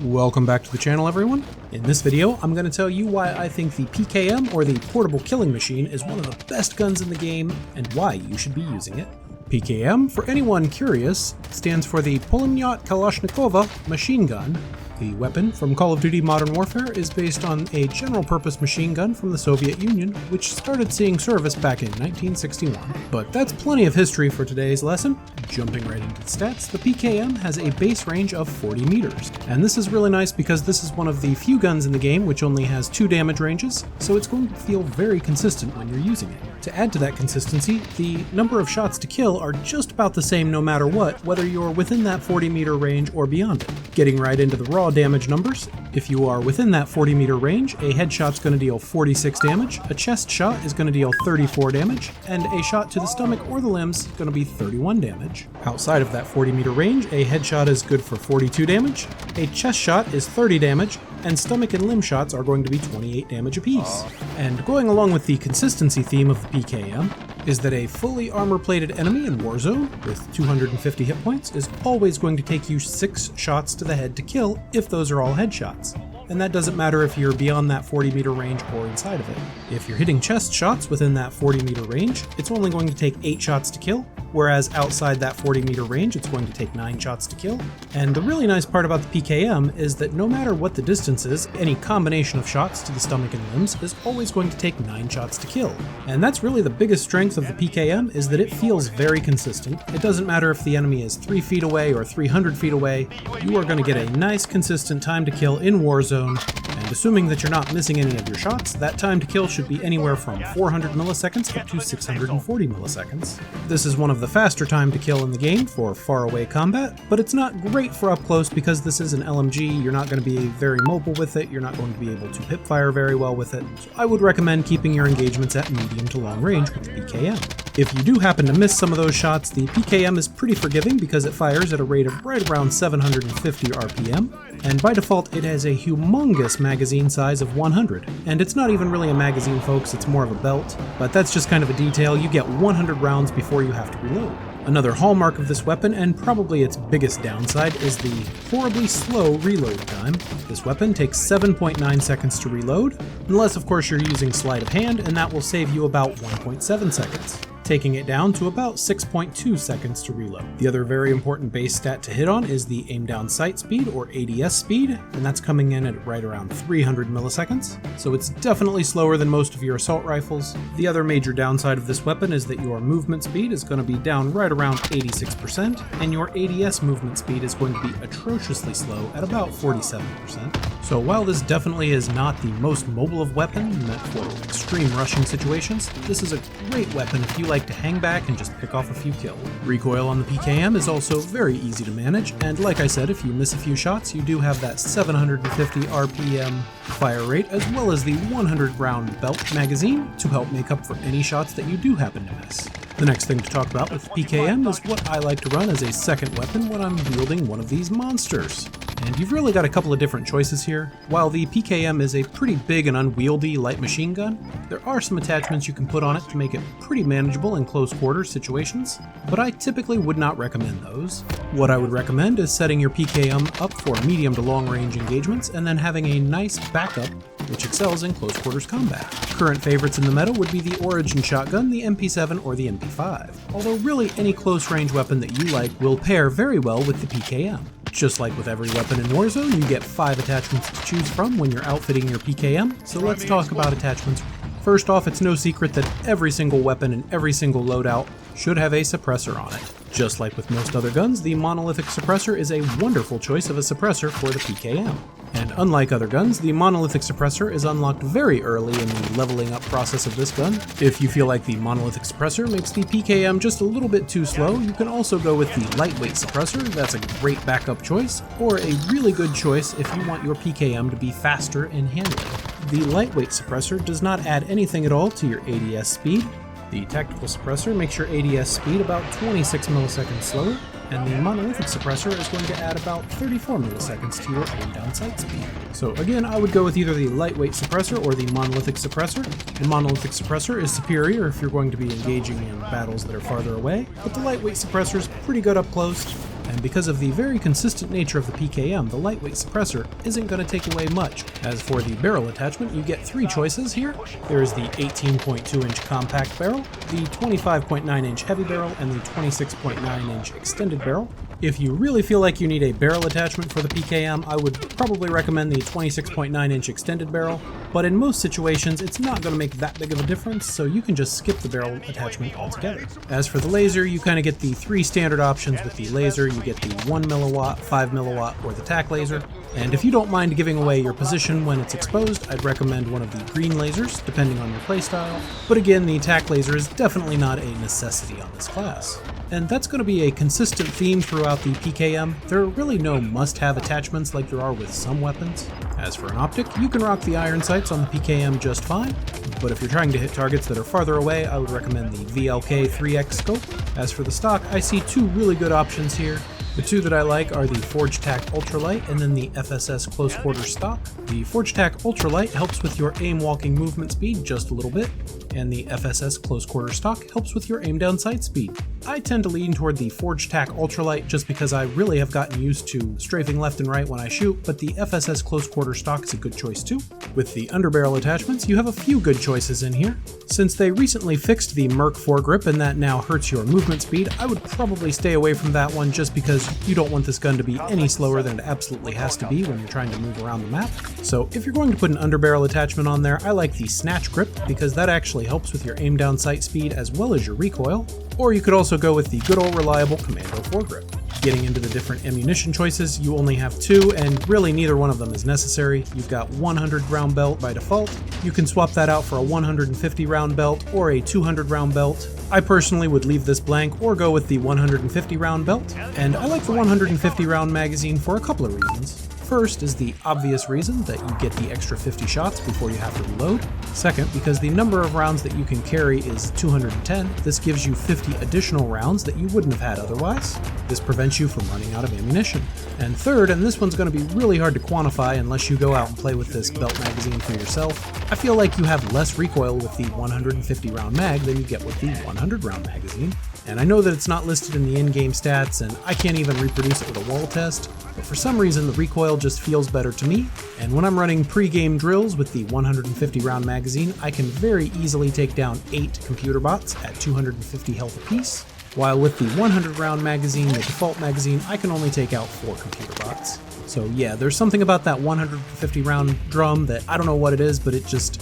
Welcome back to the channel, everyone. In this video, I'm going to tell you why I think the PKM, or the Portable Killing Machine, is one of the best guns in the game, and why you should be using it. PKM, for anyone curious, stands for the Pulemyot Kalashnikova Machine Gun. The weapon from Call of Duty Modern Warfare is based on a general-purpose machine gun from the Soviet Union, which started seeing service back in 1961. But that's plenty of history for today's lesson. Jumping right into the stats, the PKM has a base range of 40 meters. And this is really nice because this is one of the few guns in the game which only has 2 damage ranges, so it's going to feel very consistent when you're using it. To add to that consistency, the number of shots to kill are just about the same no matter what, whether you're within that 40 meter range or beyond it. Getting right into the raw damage numbers, if you are within that 40 meter range, a headshot's going to deal 46 damage, a chest shot is going to deal 34 damage, and a shot to the stomach or the limbs is going to be 31 damage. Outside of that 40 meter range, a headshot is good for 42 damage, a chest shot is 30 damage, and stomach and limb shots are going to be 28 damage apiece. And going along with the consistency theme of the PKM is that a fully armor-plated enemy in Warzone with 250 hit points is always going to take you 6 shots to the head to kill if those are all headshots. And that doesn't matter if you're beyond that 40 meter range or inside of it. If you're hitting chest shots within that 40 meter range, it's only going to take 8 shots to kill, whereas outside that 40 meter range, it's going to take 9 shots to kill. And the really nice part about the PKM is that no matter what the distance is, any combination of shots to the stomach and limbs is always going to take 9 shots to kill. And that's really the biggest strength of the PKM, is that it feels very consistent. It doesn't matter if the enemy is 3 feet away or 300 feet away, you are going to get a nice consistent time to kill in Warzone. And assuming that you're not missing any of your shots, that time to kill should be anywhere from 400 milliseconds up to 640 milliseconds. This is one of the faster time to kill in the game for far away combat, but it's not great for up close because this is an LMG, you're not going to be very mobile with it, you're not going to be able to hip fire very well with it, so I would recommend keeping your engagements at medium to long range with the PKM. If you do happen to miss some of those shots, the PKM is pretty forgiving because it fires at a rate of right around 750 RPM, and by default it has a humongous magazine size of 100. And it's not even really a magazine, folks, it's more of a belt, but that's just kind of a detail. You get 100 rounds before you have to reload. Another hallmark of this weapon, and probably its biggest downside, is the horribly slow reload time. This weapon takes 7.9 seconds to reload, unless of course you're using sleight of hand, and that will save you about 1.7 seconds. Taking it down to about 6.2 seconds to reload. The other very important base stat to hit on is the aim down sight speed, or ADS speed, and that's coming in at right around 300 milliseconds, so it's definitely slower than most of your assault rifles. The other major downside of this weapon is that your movement speed is going to be down right around 86%, and your ADS movement speed is going to be atrociously slow at about 47%. So while this definitely is not the most mobile of weapons meant for extreme rushing situations, this is a great weapon if you like to hang back and just pick off a few kills. Recoil on the PKM is also very easy to manage, and like I said, if you miss a few shots, you do have that 750 RPM fire rate, as well as the 100 round belt magazine to help make up for any shots that you do happen to miss. The next thing to talk about with the PKM is what I like to run as a second weapon when I'm wielding one of these monsters. And you've really got a couple of different choices here. While the PKM is a pretty big and unwieldy light machine gun, there are some attachments you can put on it to make it pretty manageable in close quarters situations, but I typically would not recommend those. What I would recommend is setting your PKM up for medium to long range engagements and then having a nice backup which excels in close quarters combat. Current favorites in the meta would be the Origin shotgun, the MP7, or the MP5, although really any close range weapon that you like will pair very well with the PKM. Just like with every weapon in Warzone, you get 5 attachments to choose from when you're outfitting your PKM, so let's talk about attachments. First off, it's no secret that every single weapon and every single loadout should have a suppressor on it. Just like with most other guns, the monolithic suppressor is a wonderful choice of a suppressor for the PKM. And unlike other guns, the monolithic suppressor is unlocked very early in the leveling up process of this gun. If you feel like the monolithic suppressor makes the PKM just a little bit too slow, you can also go with the lightweight suppressor. That's a great backup choice, or a really good choice if you want your PKM to be faster in handling. The lightweight suppressor does not add anything at all to your ADS speed. The tactical suppressor makes your ADS speed about 26 milliseconds slower, and the monolithic suppressor is going to add about 34 milliseconds to your aim down sight speed. So again, I would go with either the lightweight suppressor or the monolithic suppressor. The monolithic suppressor is superior if you're going to be engaging in battles that are farther away, but the lightweight suppressor is pretty good up close. and because of the very consistent nature of the PKM, the lightweight suppressor isn't going to take away much. As for the barrel attachment, you get three choices here. There is the 18.2-inch compact barrel, the 25.9-inch heavy barrel, and the 26.9-inch extended barrel. If you really feel like you need a barrel attachment for the PKM, I would probably recommend the 26.9-inch extended barrel, but in most situations it's not going to make that big of a difference, so you can just skip the barrel attachment altogether. As for the laser, you kind of get the three standard options with the laser. You get the 1 milliwatt, 5 milliwatt, or the tack laser. And if you don't mind giving away your position when it's exposed, I'd recommend one of the green lasers, depending on your playstyle. But again, the tack laser is definitely not a necessity on this class. And that's going to be a consistent theme throughout the PKM. There are really no must-have attachments like there are with some weapons. As for an optic, you can rock the iron sights on the PKM just fine, but if you're trying to hit targets that are farther away, I would recommend the VLK 3X scope. As for the stock, I see two really good options here. The two that I like are the Forge Tac Ultralight and then the FSS Close Quarter stock. The Forge Tac Ultralight helps with your aim walking movement speed just a little bit, and the FSS Close Quarter stock helps with your aim down sight speed. I tend to lean toward the Forge Tac Ultralight just because I really have gotten used to strafing left and right when I shoot, but the FSS Close Quarter stock is a good choice too. With the underbarrel attachments, you have a few good choices in here. Since they recently fixed the Merc foregrip and that now hurts your movement speed, I would probably stay away from that one just because you don't want this gun to be any slower than it absolutely has to be when you're trying to move around the map. So if you're going to put an underbarrel attachment on there, I like the Snatch Grip because that actually helps with your aim down sight speed as well as your recoil. Or you could also go with the good old reliable Commando foregrip. Getting into the different ammunition choices, you only have two, and really neither one of them is necessary. You've got 100 round belt by default. You can swap that out for a 150 round belt or a 200 round belt. I personally would leave this blank or go with the 150 round belt, and I like the 150 round magazine for a couple of reasons. First is the obvious reason that you get the extra 50 shots before you have to reload. Second, because the number of rounds that you can carry is 210, this gives you 50 additional rounds that you wouldn't have had otherwise. This prevents you from running out of ammunition. And third, and this one's going to be really hard to quantify unless you go out and play with this belt magazine for yourself, I feel like you have less recoil with the 150 round mag than you get with the 100 round magazine. And I know that it's not listed in the in-game stats, and I can't even reproduce it with a wall test, but for some reason the recoil just feels better to me, and when I'm running pre-game drills with the 150 round magazine, I can very easily take down 8 computer bots at 250 health apiece, while with the 100 round magazine, the default magazine, I can only take out 4 computer bots. So yeah, there's something about that 150 round drum that I don't know what it is, but it just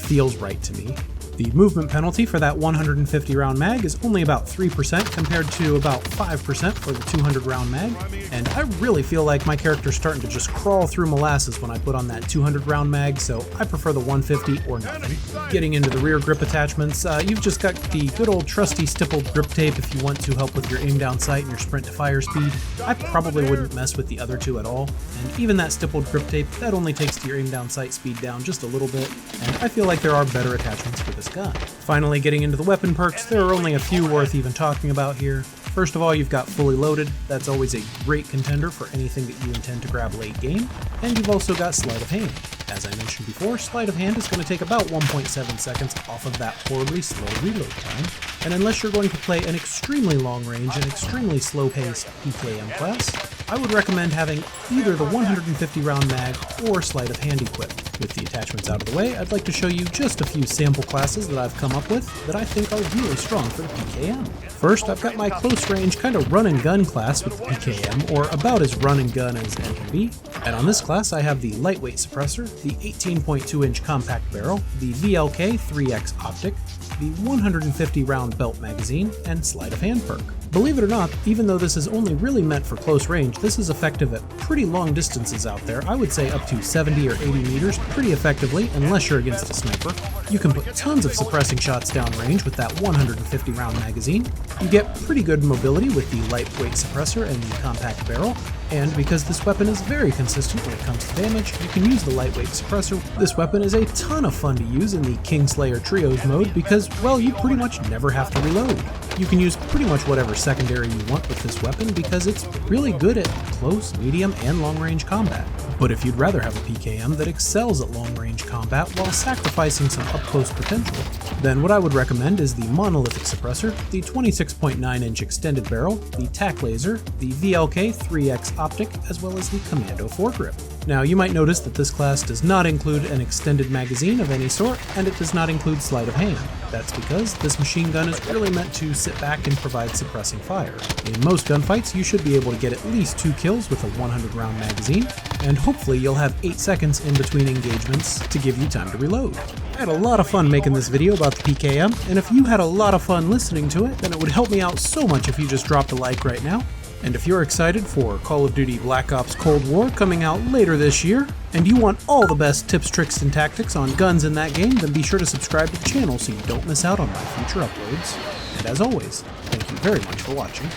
feels right to me. The movement penalty for that 150 round mag is only about 3% compared to about 5% for the 200 round mag, and I really feel like my character's starting to just crawl through molasses when I put on that 200 round mag, so I prefer the 150 or nothing. Getting into the rear grip attachments, you've just got the good old trusty stippled grip tape if you want to help with your aim down sight and your sprint to fire speed. I probably wouldn't mess with the other two at all, and even that stippled grip tape, that only takes your aim down sight speed down just a little bit, and I feel like there are better attachments for this gun. Finally, getting into the weapon perks, there are only a few worth even talking about here. First of all, you've got fully loaded. That's always a great contender for anything that you intend to grab late game. And you've also got sleight of hand. As I mentioned before, sleight of hand is going to take about 1.7 seconds off of that horribly slow reload time. And unless you're going to play an extremely long range and extremely slow paced PKM class, I would recommend having either the 150 round mag or sleight of hand equipped. With the attachments out of the way, I'd like to show you just a few sample classes that I've come up with that I think are really strong for the PKM. First, I've got my close range kind of run and gun class with the PKM, or about as run and gun as it can be. And on this class, I have the lightweight suppressor, the 18.2 inch compact barrel, the VLK 3X optic, the 150 round belt magazine, and sleight of hand perk. Believe it or not, even though this is only really meant for close range, this is effective at pretty long distances out there. I would say up to 70 or 80 meters pretty effectively, unless you're against a sniper. You can put tons of suppressing shots downrange with that 150 round magazine. You get pretty good mobility with the lightweight suppressor and the compact barrel. And because this weapon is very consistent when it comes to damage, you can use the lightweight suppressor. This weapon is a ton of fun to use in the Kingslayer Trios mode because, well, you pretty much never have to reload. You can use pretty much whatever secondary you want with this weapon because it's really good at close, medium, and long-range combat. But if you'd rather have a PKM that excels at long-range combat while sacrificing some up-close potential, then what I would recommend is the monolithic suppressor, the 26.9-inch extended barrel, the tac laser, the VLK 3X optic, as well as the Commando foregrip. Now, you might notice that this class does not include an extended magazine of any sort, and it does not include sleight of hand. That's because this machine gun is really meant to sit back and provide suppressing fire. In most gunfights, you should be able to get at least 2 kills with a 100-round magazine, and hopefully you'll have 8 seconds in between engagements to give you time to reload. I had a lot of fun making this video about the PKM, and if you had a lot of fun listening to it, then it would help me out so much if you just dropped a like right now. And if you're excited for Call of Duty Black Ops Cold War coming out later this year, and you want all the best tips, tricks, and tactics on guns in that game, then be sure to subscribe to the channel so you don't miss out on my future uploads. And as always, thank you very much for watching.